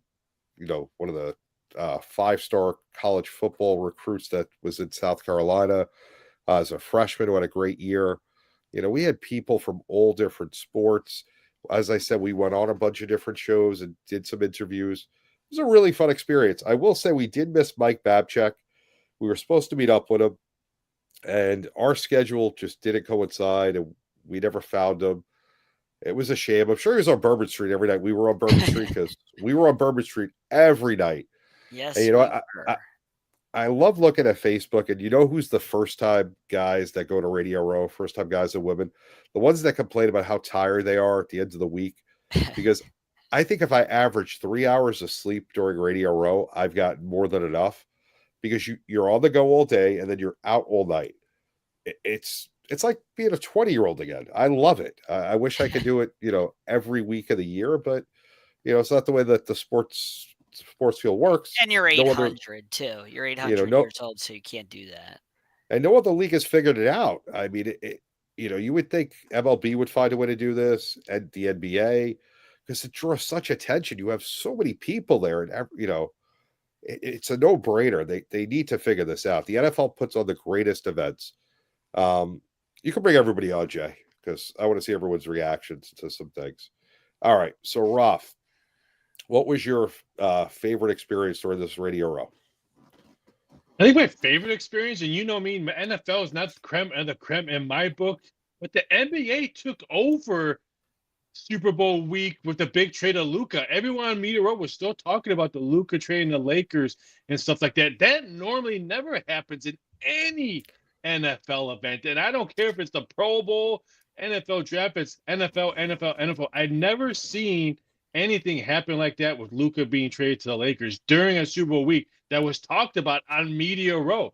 of the 5-star college football recruits that was in South Carolina as a freshman who had a great year. We had people from all different sports. As I said, we went on a bunch of different shows and did some interviews. It was a really fun experience. I will say we did miss Mike Babchek. We were supposed to meet up with him, and our schedule just didn't coincide, and we never found him. It was a shame. I'm sure he was on Bourbon Street every night. We were on Bourbon Street because we were on Bourbon Street every night. Yes, and I love looking at Facebook, and who's the first-time guys that go to Radio Row, first-time guys and women? The ones that complain about how tired they are at the end of the week. Because I think if I average 3 hours of sleep during Radio Row, I've got more than enough, because you're on the go all day, and then you're out all night. It's like being a 20-year-old again. I love it. I wish I could do it, every week of the year, but, it's not the way that the sports field works. And you're 800 too. You're 800 years old, so you can't do that. And no other league has figured it out. I mean, you would think MLB would find a way to do this, and the NBA, because it draws such attention. You have so many people there, and it's a no-brainer. They need to figure this out. The NFL puts on the greatest events. You can bring everybody on, Jay, because I want to see everyone's reactions to some things. All right, so Ralph, what was your favorite experience during this Radio Row? I think my favorite experience, and me, NFL is not the creme of the creme in my book, but the NBA took over Super Bowl week with the big trade of Luka. Everyone on Media Row was still talking about the Luka trade and the Lakers and stuff like that. That normally never happens in any NFL event, and I don't care if it's the Pro Bowl, NFL draft, it's NFL. I've never seen anything happen like that with Luka being traded to the Lakers during a Super Bowl week that was talked about on Media Row.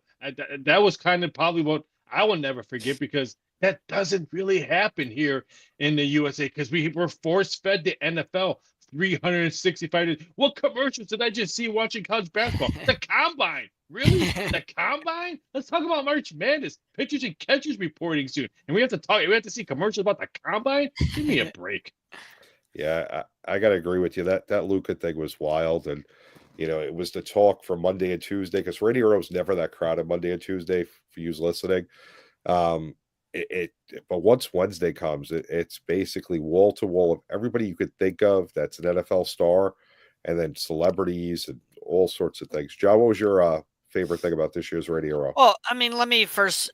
That was kind of probably what I will never forget, because that doesn't really happen here in the USA, because we were force-fed the NFL 365 days. What commercials did I just see watching college basketball? The Combine. Really? The Combine? Let's talk about March Madness. Pitchers and catchers reporting soon. And we have to see commercials about the Combine? Give me a break. Yeah, I got to agree with you. That Luka thing was wild. And, it was the talk for Monday and Tuesday, because Radio Row is never that crowded Monday and Tuesday for you listening. But once Wednesday comes, it's basically wall to wall of everybody you could think of that's an NFL star, and then celebrities and all sorts of things. John, what was your favorite thing about this year's Radio Row? Well, I mean, let me first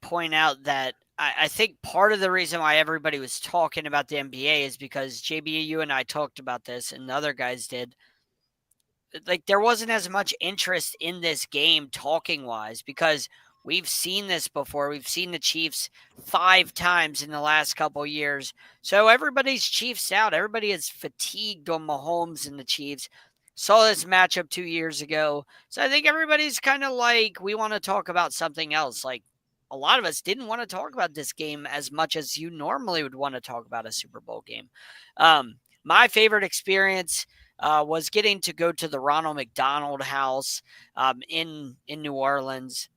point out that I think part of the reason why everybody was talking about the NBA is because JB, you and I talked about this, and the other guys did. Like, there wasn't as much interest in this game talking wise, because we've seen this before. We've seen the Chiefs 5 times in the last couple of years. So everybody's Chiefs out. Everybody is fatigued on Mahomes and the Chiefs. Saw this matchup 2 years ago. So I think everybody's kind of like, we want to talk about something else. Like, a lot of us didn't want to talk about this game as much as you normally would want to talk about a Super Bowl game. My favorite experience was getting to go to the Ronald McDonald House in New Orleans.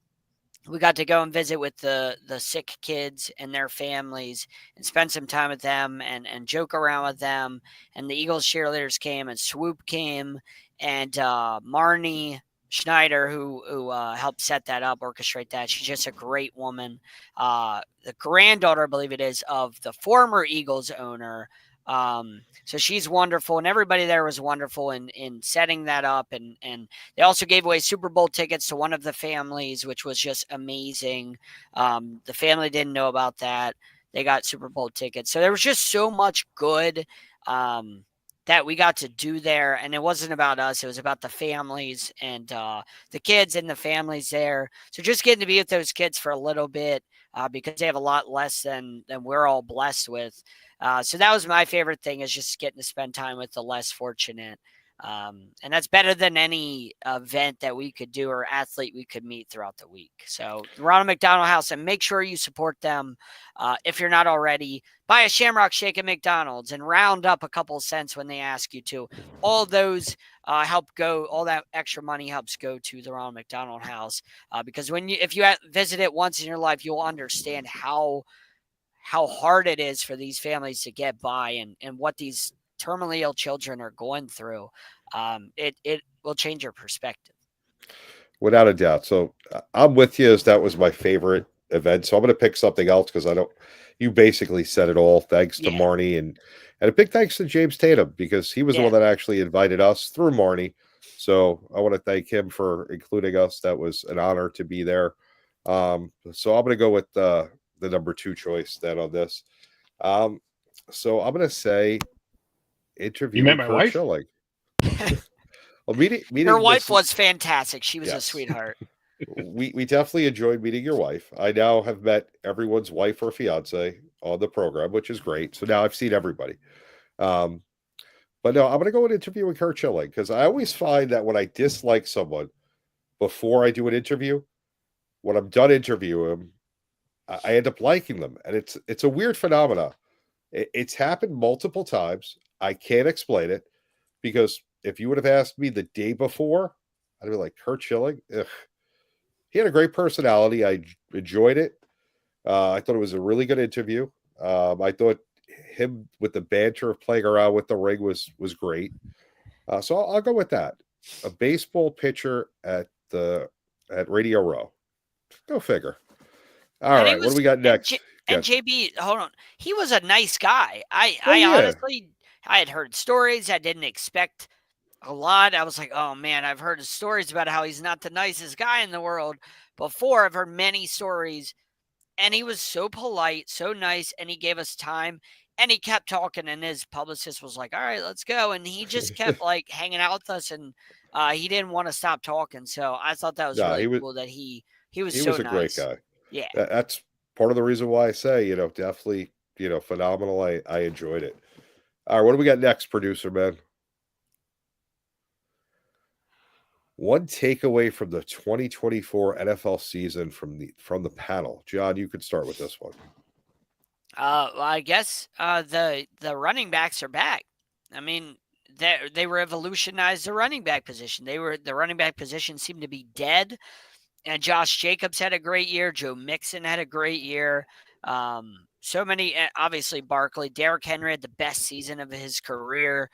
We got to go and visit with the sick kids and their families and spend some time with them and joke around with them. And the Eagles cheerleaders came, and Swoop came, and Marnie Schneider, who helped set that up, orchestrate that. She's just a great woman. The granddaughter, I believe it is, of the former Eagles owner. So she's wonderful, and everybody there was wonderful in setting that up. And they also gave away Super Bowl tickets to one of the families, which was just amazing. The family didn't know about that. They got Super Bowl tickets. So there was just so much good that we got to do there. And it wasn't about us. It was about the families and the kids and the families there. So just getting to be with those kids for a little bit because they have a lot less than we're all blessed with. So that was my favorite thing, is just getting to spend time with the less fortunate. And that's better than any event that we could do or athlete we could meet throughout the week. So the Ronald McDonald House, and make sure you support them. If you're not already, buy a Shamrock Shake at McDonald's and round up a couple of cents when they ask you to. All those help go, all that extra money helps go to the Ronald McDonald House. Because if you visit it once in your life, you'll understand how hard it is for these families to get by and what these terminally ill children are going through. It will change your perspective. Without a doubt. So I'm with you, as that was my favorite event. So I'm going to pick something else because you basically said it all. Thanks to Marnie and a big thanks to James Tatum, because he was the one that actually invited us through Marnie. So I want to thank him for including us. That was an honor to be there. So I'm going to go with the number 2 choice then on this. So I'm going to say interview You met with my Kurt wife? Schilling. Well, meeting your wife was fantastic. She was a sweetheart. We definitely enjoyed meeting your wife. I now have met everyone's wife or fiance on the program, which is great. So now I've seen everybody. But no, I'm going to go and interview with Kurt Schilling, because I always find that when I dislike someone before I do an interview, when I'm done interviewing them, I end up liking them, and it's a weird phenomenon. It's happened multiple times. I can't explain it, because if you would have asked me the day before, I'd be like, Kurt Schilling? Ugh. He had a great personality. I enjoyed it. I thought it was a really good interview. I thought him with the banter of playing around with the ring was great. So I'll go with that. A baseball pitcher at Radio Row. Go figure. All right, what do we got next? And JB, hold on. He was a nice guy. I honestly, I had heard stories. I didn't expect a lot. I was like, oh man, I've heard stories about how he's not the nicest guy in the world before. I've heard many stories, and he was so polite, so nice, and he gave us time, and he kept talking, and his publicist was like, all right, let's go. And he just kept like hanging out with us, and he didn't want to stop talking. So I thought that was really cool that he was so a nice. Great guy. Yeah. That's part of the reason why I say, definitely, phenomenal. I enjoyed it. All right, what do we got next, producer man? One takeaway from the 2024 NFL season from the panel. John, you could start with this one. Well, I guess the running backs are back. I mean, they revolutionized the running back position. The running back position seemed to be dead. And Josh Jacobs had a great year. Joe Mixon had a great year. So many, obviously Barkley, Derrick Henry had the best season of his career.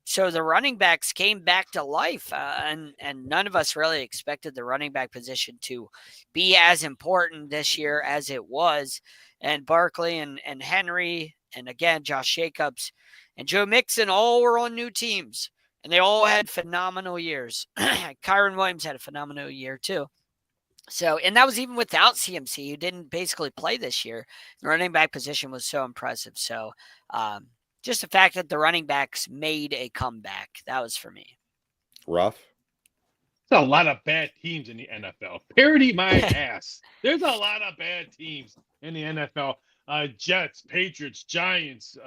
So the running backs came back to life, and none of us really expected the running back position to be as important this year as it was. And Barkley and Henry, and again, Josh Jacobs and Joe Mixon all were on new teams, and they all had phenomenal years. Kyron Williams had a phenomenal year too. So, and that was even without CMC, who didn't basically play this year. The running back position was so impressive. So, just the fact that the running backs made a comeback, that was for me. Rough. There's a lot of bad teams in the NFL. Parody my ass. There's a lot of bad teams in the NFL. Jets, Patriots, Giants,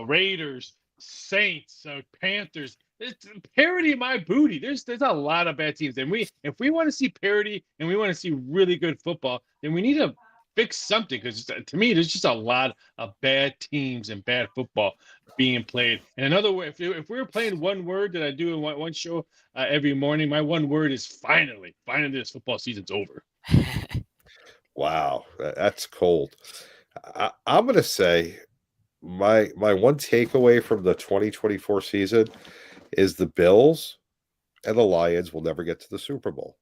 Raiders, Saints, Panthers. It's parody my booty. There's a lot of bad teams, and if we want to see parody and we want to see really good football, then we need to fix something, because to me there's just a lot of bad teams and bad football being played. And another way, if we were playing one word that I do in one show every morning, my one word is finally. Finally, this football season's over. Wow, that's cold. I'm going to say my one takeaway from the 2024 season is the Bills and the Lions will never get to the Super Bowl.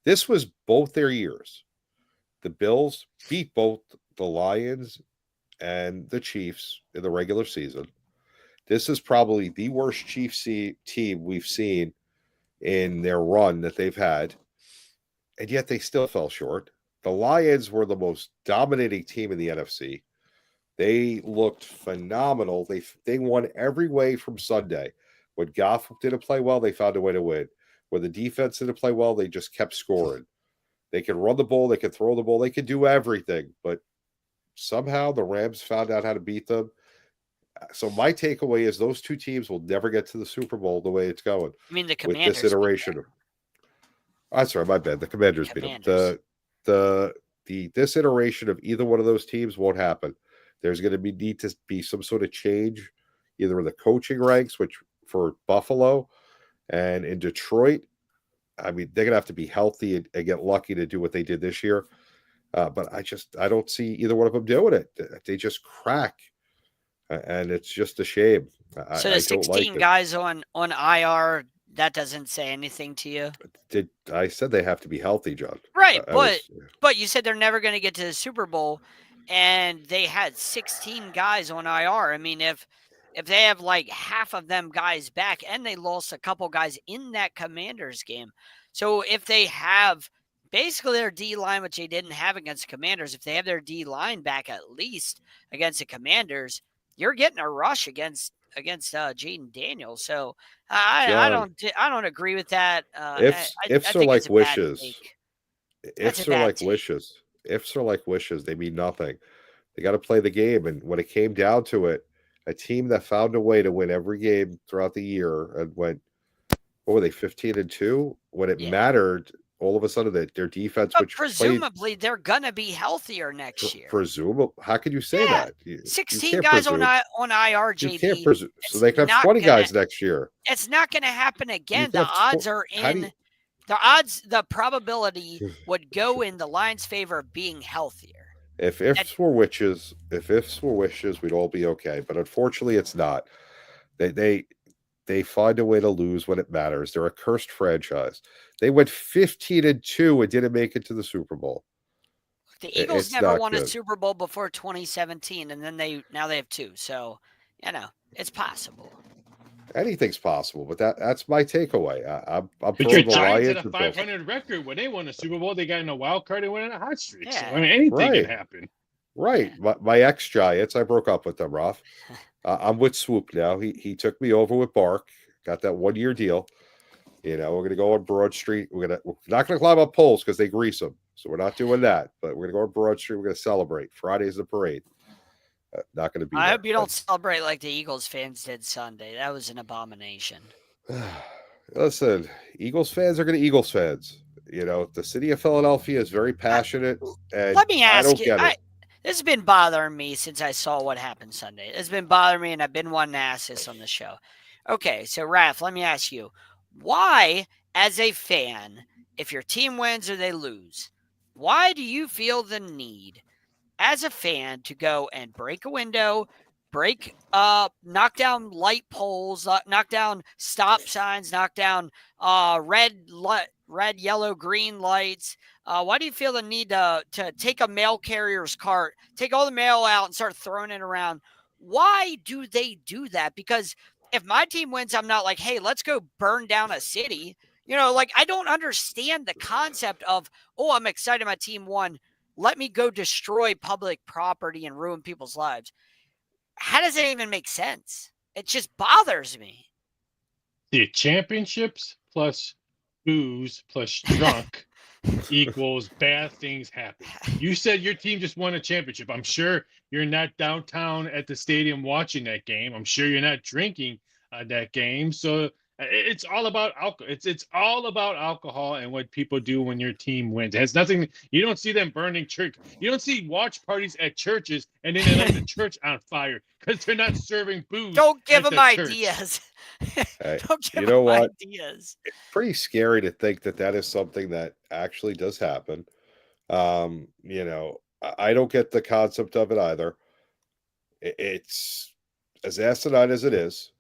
This was both their years. The Bills beat both the Lions and the Chiefs in the regular season. This is probably the worst Chiefs team we've seen in their run that they've had, and yet they still fell short. The Lions were the most dominating team in the NFC. They looked phenomenal. They won every way from Sunday. When Goff didn't play well, they found a way to win. When the defense didn't play well, they just kept scoring. They could run the ball, they could throw the ball, they could do everything. But somehow the Rams found out how to beat them. So my takeaway is those two teams will never get to the Super Bowl the way it's going. I mean, the With Commanders. this iteration. I'm sorry, my bad. The Commanders beat them. This iteration of either one of those teams won't happen. There's going to need to be some sort of change, either in the coaching ranks, which for Buffalo and in Detroit, I mean, they're going to have to be healthy and get lucky to do what they did this year. But I don't see either one of them doing it. They just crack, and it's just a shame. So the 16 guys on IR, that doesn't say anything to you? I said they have to be healthy, John. Right, but you said they're never going to get to the Super Bowl, and they had 16 guys on IR. I mean, if they have like half of them guys back, and they lost a couple guys in that Commanders game, so if they have basically their D line, which they didn't have against Commanders, if they have their D line back at least against the Commanders, you're getting a rush against Jaden Daniels. So I don't agree with that. Ifs are like wishes. Ifs are like wishes. Ifs are like wishes. They mean nothing. They got to play the game. And when it came down to it, a team that found a way to win every game throughout the year and went, what were they, 15-2? When it mattered, all of a sudden their defense, but which presumably they're gonna be healthier next year. Presumably, how could you say that? 16 guys on IR, JB. You can't so they can have 20 guys next year. It's not going to happen again. The odds are in. The probability would go in the Lions' favor of being healthier. If ifs were wishes, we'd all be okay. But unfortunately, it's not. They find a way to lose when it matters. They're a cursed franchise. They went 15-2 and didn't make it to the Super Bowl. The Eagles never won a Super Bowl before 2017, and then now they have two. So, it's possible. Anything's possible, but that's my takeaway. I'm but your Giants had a 500 record when they won a Super Bowl. They got in a wild card and went on a hot streak. Yeah. So, I mean, anything can happen. Right. My ex-Giants, I broke up with them, Ralph. I'm with Swoop now. He took me over with Bark. Got that 1-year deal. We're going to go on Broad Street. We're not going to climb up poles because they grease them. So we're not doing that. But we're going to go on Broad Street. We're going to celebrate. Friday's the parade. Not going to be. I hope you don't celebrate like the Eagles fans did Sunday. That was an abomination. Listen, Eagles fans are going to Eagles fans. The city of Philadelphia is very passionate. And let me ask you. This has been bothering me since I saw what happened Sunday. It's been bothering me, and I've been wanting to ask this on the show. Okay, so Raph, let me ask you, why, as a fan, if your team wins or they lose, why do you feel the need, as a fan, to go and break a window, knock down light poles, knock down stop signs, knock down red, yellow, green lights? Why do you feel the need to take a mail carrier's cart, take all the mail out and start throwing it around? Why do they do that? Because if my team wins, I'm not like, hey, let's go burn down a city. I don't understand the concept of, oh, I'm excited my team won. Let me go destroy public property and ruin people's lives. How does it even make sense? It just bothers me. The championships plus booze plus drunk equals bad things happen. You said your team just won a championship. I'm sure you're not downtown at the stadium watching that game. I'm sure you're not drinking that game. So it's all about alcohol. It's all about alcohol and what people do when your team wins. It has nothing. You don't see them burning church. You don't see watch parties at churches and then they light the church on fire because they're not serving booze. Don't give them ideas. Don't give them ideas. It's pretty scary to think that is something that actually does happen. I don't get the concept of it either. It's as asinine as it is.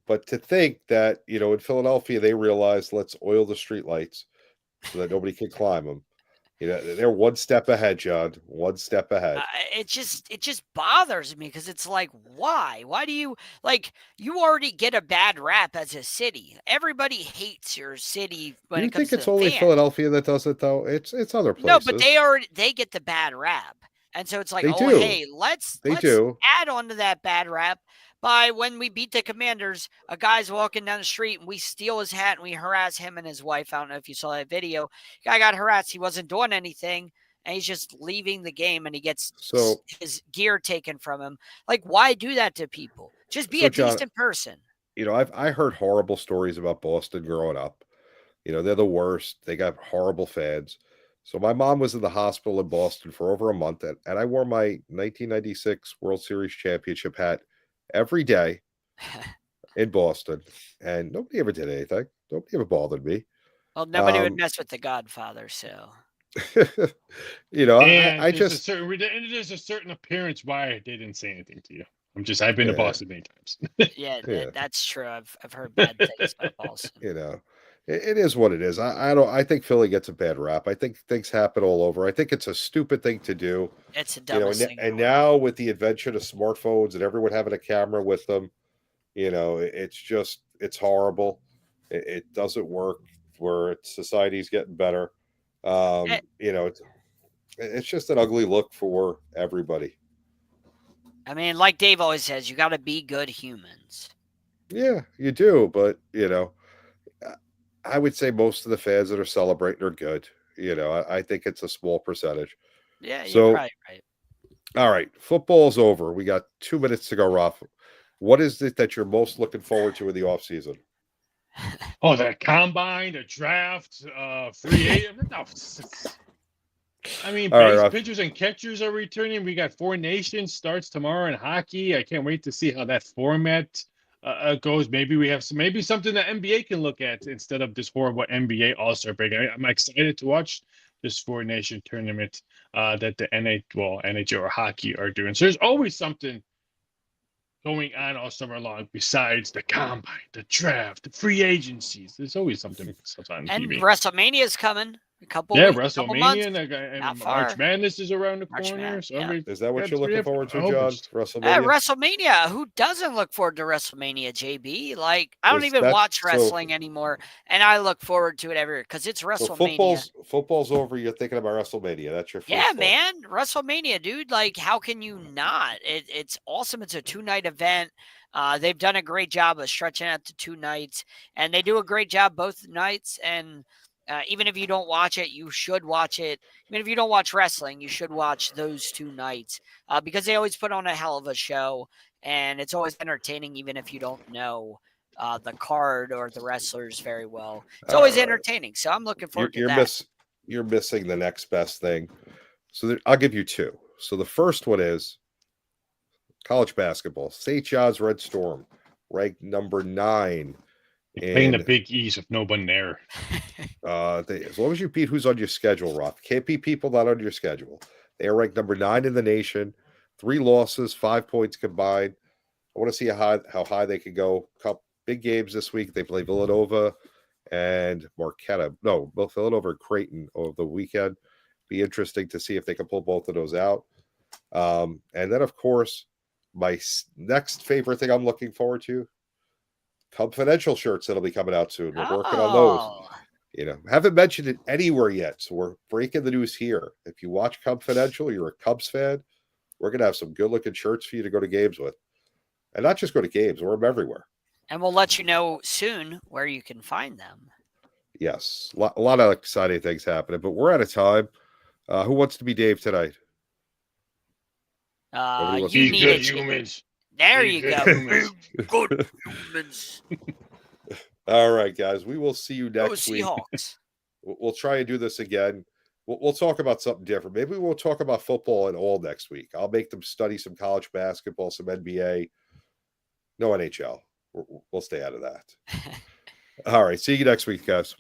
But to think that, in Philadelphia, they realized let's oil the streetlights so that nobody can climb them. They're one step ahead, John. One step ahead. It just bothers me because it's like, why? Why do you you already get a bad rap as a city? Everybody hates your city when it comes to you think it's only Philadelphia that does it though? It's other places. No, but they get the bad rap. And so it's like, hey, let's add on to that bad rap by when we beat the Commanders, a guy's walking down the street and we steal his hat and we harass him and his wife. I don't know if you saw that video. Guy got harassed. He wasn't doing anything and he's just leaving the game and he gets his gear taken from him. Why do that to people? Just be So, a John, decent person. I heard horrible stories about Boston growing up. They're the worst. They got horrible fans. So my mom was in the hospital in Boston for over a month, and I wore my 1996 World Series championship hat every day in Boston, and nobody ever did anything. Nobody ever bothered me. Well, nobody would Um, mess with the Godfather, so. I There's a just, certain appearance why they didn't say anything to you. I've been to yeah, Boston many times. Yeah, yeah, that's true. I've heard bad things about Boston. it is what it is. I think Philly gets a bad rap. I think things happen all over. I think it's a stupid thing to do. It's the dumbest thing in And the world. now with the invention of smartphones and everyone having a camera with them, it's horrible. It doesn't work where society's getting better. Eh, It's just an ugly look for everybody. I mean, like Dave always says, you got to be good humans. Yeah, you do, but I would say most of the fans that are celebrating are good. I think it's a small percentage. Yeah, you're So, probably right. all right, football's over. We got 2 minutes to go, Roth. What is it that you're most looking forward to in the off season? Oh, the combine, the draft, free agent. No, I mean, All right, base Roth. pitchers and catchers are returning. We got Four Nations starts tomorrow in hockey. I can't wait to see how that format goes. Maybe we have maybe something that NBA can look at instead of this horrible NBA All-Star break. I'm excited to watch this Four Nation tournament that the NHL or hockey are doing. So there's always something going on all summer long besides the combine, the draft, the free agencies. There's always something on And TV. WrestleMania is coming. A couple Yeah, weeks, couple months. WrestleMania and Not March far. Madness is around the March corner. Madness, So yeah. Is that what you're looking forward to, John? WrestleMania? Yeah, WrestleMania. Who doesn't look forward to WrestleMania, JB? Like, I don't even watch wrestling anymore, and I look forward to it every year because it's WrestleMania. So football's over. You're thinking about WrestleMania. That's your first thought. Man, WrestleMania, dude. Like, how can you not? It's awesome. It's a 2-night event. They've done a great job of stretching out to 2 nights, and they do a great job both nights. And even if you don't watch it, you should watch it. Even if you don't watch wrestling, you should watch those 2 nights because they always put on a hell of a show, and it's always entertaining, even if you don't know the card or the wrestlers very well. It's always entertaining. So I'm looking forward to that. You're missing the next best thing. So I'll give you 2. So the first one is college basketball. St. John's Red Storm, ranked number 9. Playing the Big East with no one there. As long as you beat who's on your schedule, Roth. Can't beat people not on your schedule. They are ranked number 9 in the nation. 3 losses, 5 points combined. I want to see how high they can go. Couple big games this week. They play Villanova and Marquette. No, both Villanova and Creighton over the weekend. Be interesting to see if they can pull both of those out. And then, of course, my next favorite thing I'm looking forward to, Confidential shirts that'll be coming out soon. We're working on those. Haven't mentioned it anywhere yet, so we're breaking the news here. If you watch Confidential, you're a Cubs fan, we're going to have some good-looking shirts for you to go to games with. And not just go to games, wear them everywhere. And we'll let you know soon where you can find them. Yes, a lot of exciting things happening, but we're out of time. Who wants to be Dave tonight? You need good humans. There you go. Good humans. All right, guys. We will see you next week. Seahawks. We'll try and do this again. We'll talk about something different. Maybe we'll talk about football and all next week. I'll make them study some college basketball, some NBA. No NHL. We'll stay out of that. All right. See you next week, guys.